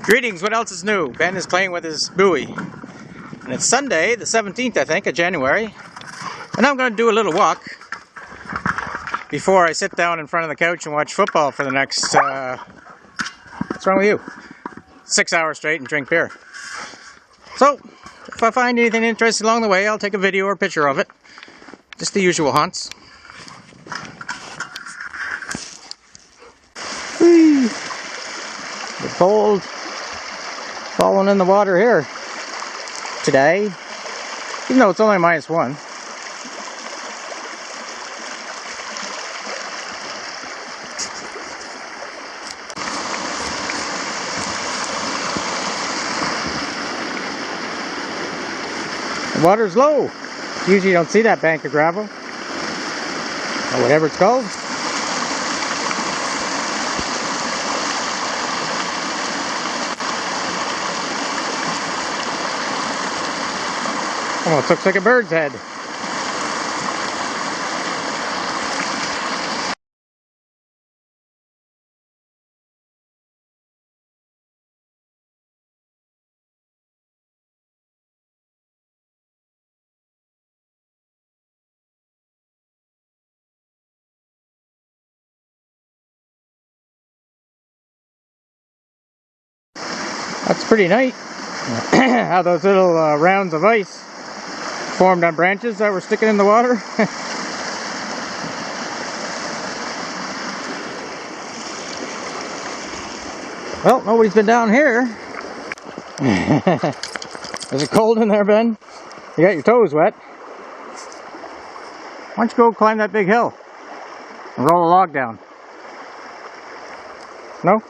Greetings, what else is new? Ben is playing with his buoy. And it's Sunday, the 17th, I think, of January. And I'm going to do a little walk before I sit down in front of the couch and watch football for the next, what's wrong with you? 6 hours straight and drink beer. So, if I find anything interesting along the way, I'll take a video or picture of it. Just the usual haunts. Whee! The cold falling in the water here today, even though it's only -1. The water's low. Usually you don't see that bank of gravel, or whatever it's called. Almost looks like a bird's head. That's pretty neat. How those little rounds of ice formed on branches that were sticking in the water. Well, nobody's been down here. Is it cold in there, Ben? You got your toes wet. Why don't you go climb that big hill and roll a log down? No?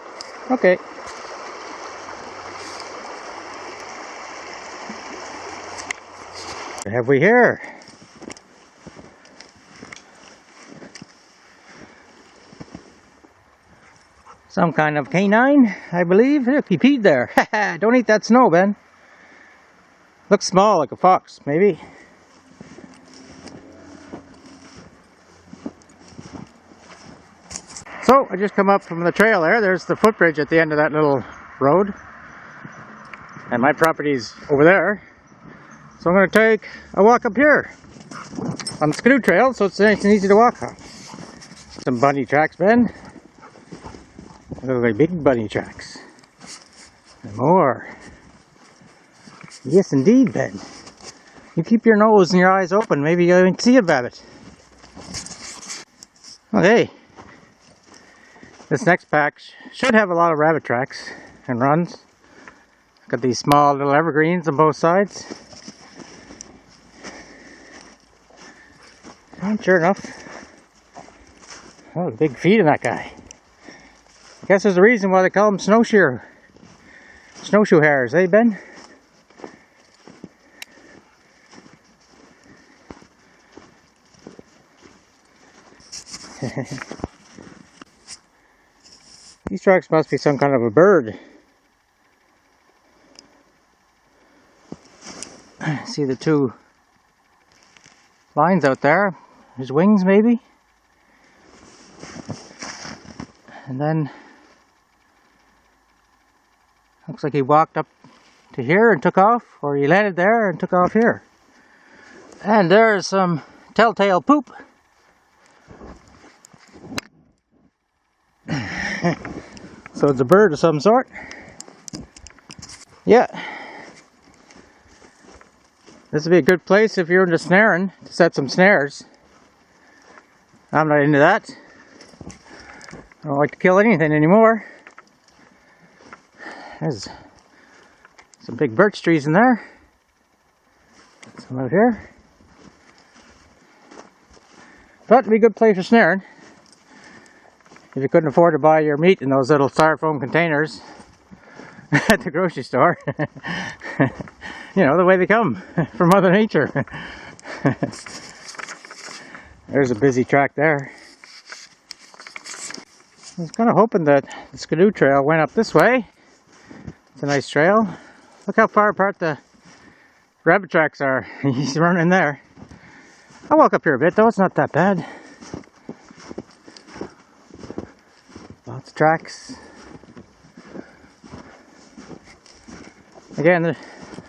Okay. What have we here? Some kind of canine, I believe. Look, he peed there. Don't eat that snow, Ben. Looks small, like a fox, maybe. So, I just come up from the trail there. There's the footbridge at the end of that little road. And my property's over there. So I'm going to take a walk up here on the Skidoo Trail, so it's nice and easy to walk on. Some bunny tracks, Ben. Look like big bunny tracks. And more. Yes, indeed, Ben. You keep your nose and your eyes open, maybe you can see a wabbit. Okay. This next patch should have a lot of rabbit tracks and runs. Got these small little evergreens on both sides. And sure enough, oh, the big feet of that guy. I guess there's a reason why they call them snowshoe hares, eh, Ben? These tracks must be some kind of a bird. See the two lines out there. His wings, maybe. And then looks like he walked up to here and took off, or he landed there and took off here. And there's some telltale poop. So it's a bird of some sort. Yeah. This would be a good place if you're into snaring, to set some snares. I'm not into that. I don't like to kill anything anymore. There's some big birch trees in there. Some out here. But it'd be a good place for snaring. If you couldn't afford to buy your meat in those little styrofoam containers at the grocery store. You know, the way they come from Mother Nature. There's a busy track there. I was kind of hoping that the Skidoo Trail went up this way. It's a nice trail. Look how far apart the rabbit tracks are. He's running there. I'll walk up here a bit though, it's not that bad. Lots of tracks. Again,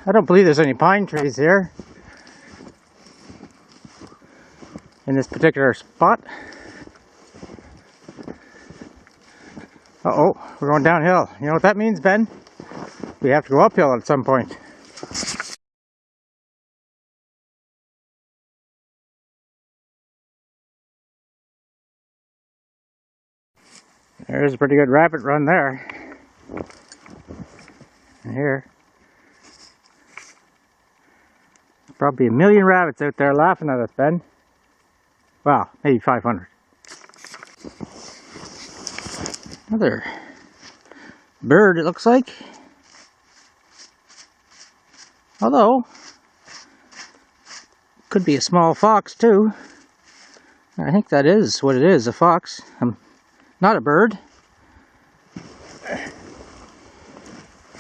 I don't believe there's any pine trees here in this particular spot. Uh-oh, we're going downhill. You know what that means, Ben? We have to go uphill at some point. There's a pretty good rabbit run there. And here. Probably 1 million rabbits out there laughing at us, Ben. Well, maybe 500. Another bird, it looks like. Although, could be a small fox too. I think that is what it is, a fox. Not a bird.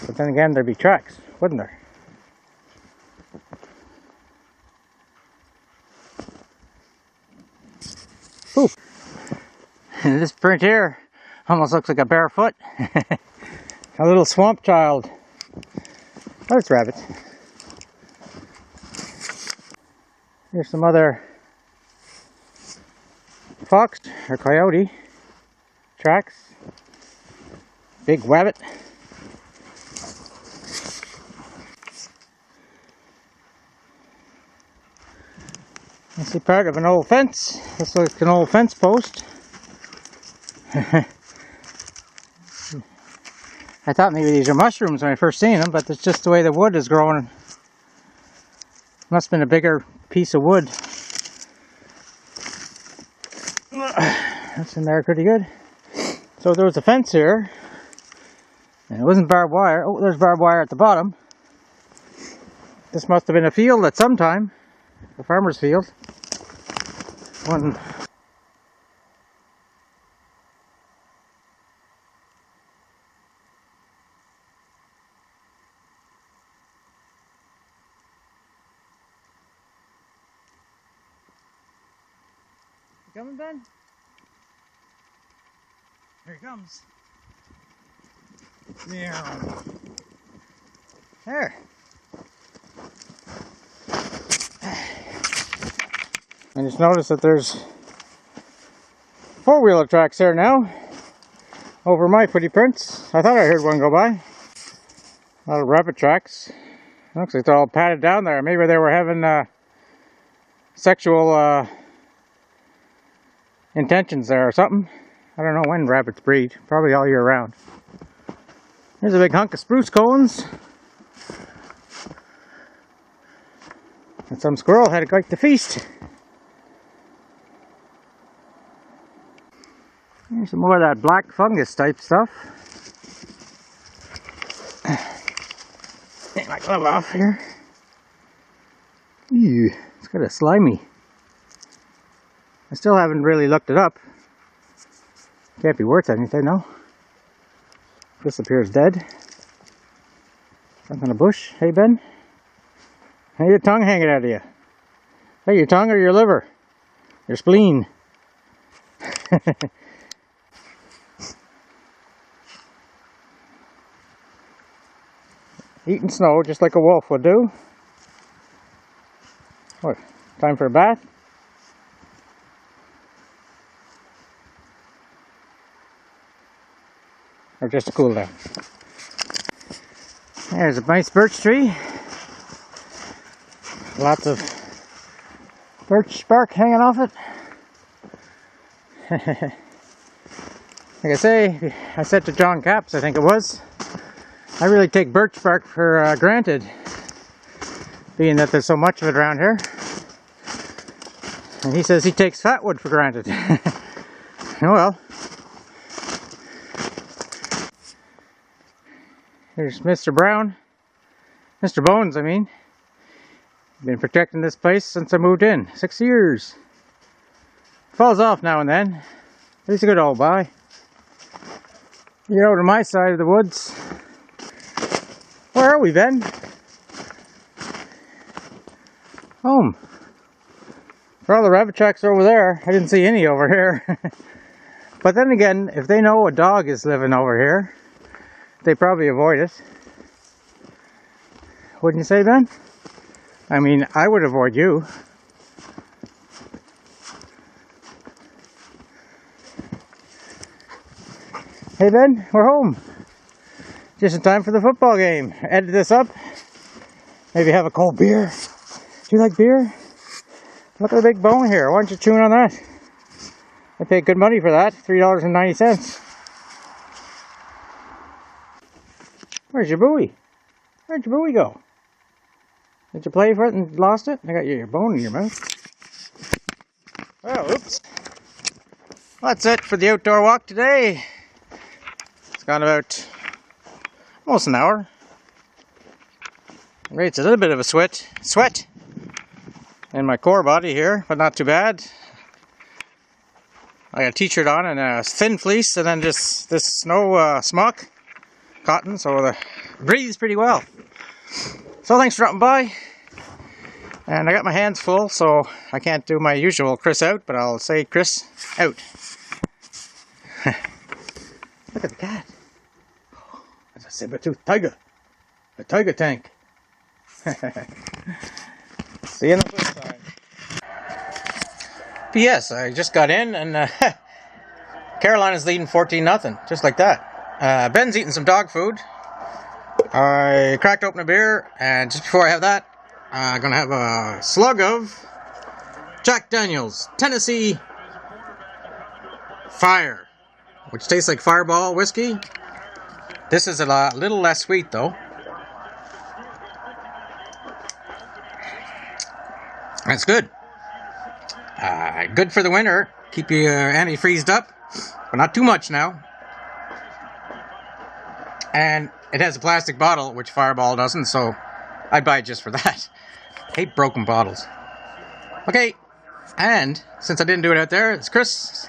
But then again, there'd be tracks, wouldn't there? Ooh. And this print here almost looks like a bare foot. A little swamp child. There's rabbit. Here's some other fox or coyote tracks. Big wabbit. I see part of an old fence. This looks like an old fence post. I thought maybe these are mushrooms when I first seen them, but it's just the way the wood is growing. Must have been a bigger piece of wood. That's in there pretty good. So there was a fence here, and it wasn't barbed wire. Oh, there's barbed wire at the bottom. This must have been a field at some time, a farmer's field. One. You coming, Ben? Here he comes. Yeah. There. I just noticed that there's four-wheeler tracks there now over my pretty prints. I thought I heard one go by. A lot of rabbit tracks. Looks like they're all padded down there. Maybe they were having sexual intentions there or something. I don't know when rabbits breed. Probably all year round. There's a big hunk of spruce cones. And some squirrel had quite the feast. There's some more of that black fungus type stuff. Take my glove off here. Ew, it's got a slimy. I still haven't really looked it up. Can't be worth anything, no. This appears dead. Something in a bush. Hey, Ben. Hey, your tongue hanging out of you. Hey, your tongue or your liver? Your spleen. Eating snow just like a wolf would do. What? Time for a bath? Or just a cool down? There's a nice birch tree. Lots of birch bark hanging off it. Like I said to John Capps, I think it was, I really take birch bark for granted, being that there's so much of it around here. And he says he takes fatwood for granted. Oh well. Here's Mr. Brown. Mr. Bones, I mean. Been protecting this place since I moved in. 6 years. Falls off now and then. But he's a good old boy. You're over to my side of the woods. Where are we, Ben? Home. For all the rabbit tracks over there, I didn't see any over here. But then again, if they know a dog is living over here, they probably avoid it. wouldn't you say, Ben? I mean, I would avoid you. Hey Ben, we're home. Just in time for the football game. Edit this up. Maybe have a cold beer. Do you like beer? Look at the big bone here. Why aren't you chewing on that? I paid good money for that. $3.90. Where's your buoy? Where'd your buoy go? Did you play for it and lost it? I got your bone in your mouth. Oh, oops. That's it for the outdoor walk today. It's gone about almost an hour. It's a little bit of a sweat in my core body here, but not too bad. I got a t-shirt on and a thin fleece, and then just this snow smock, cotton, so it breathes pretty well. So thanks for dropping by. And I got my hands full, so I can't do my usual Chris out, but I'll say Chris out. Look at the cat. That's a saber-toothed tiger. A tiger tank. See you on the flip side. P.S. I just got in and Carolina's leading 14-0, just like that. Ben's eating some dog food. I cracked open a beer, and just before I have that, I'm going to have a slug of Jack Daniel's Tennessee Fire, which tastes like Fireball whiskey. This is a little less sweet, though. That's good. Good for the winter. Keep you antifreezed up, but not too much now. And it has a plastic bottle, which Fireball doesn't, so I'd buy it just for that. Hate broken bottles. Okay, and since I didn't do it out there, it's Chris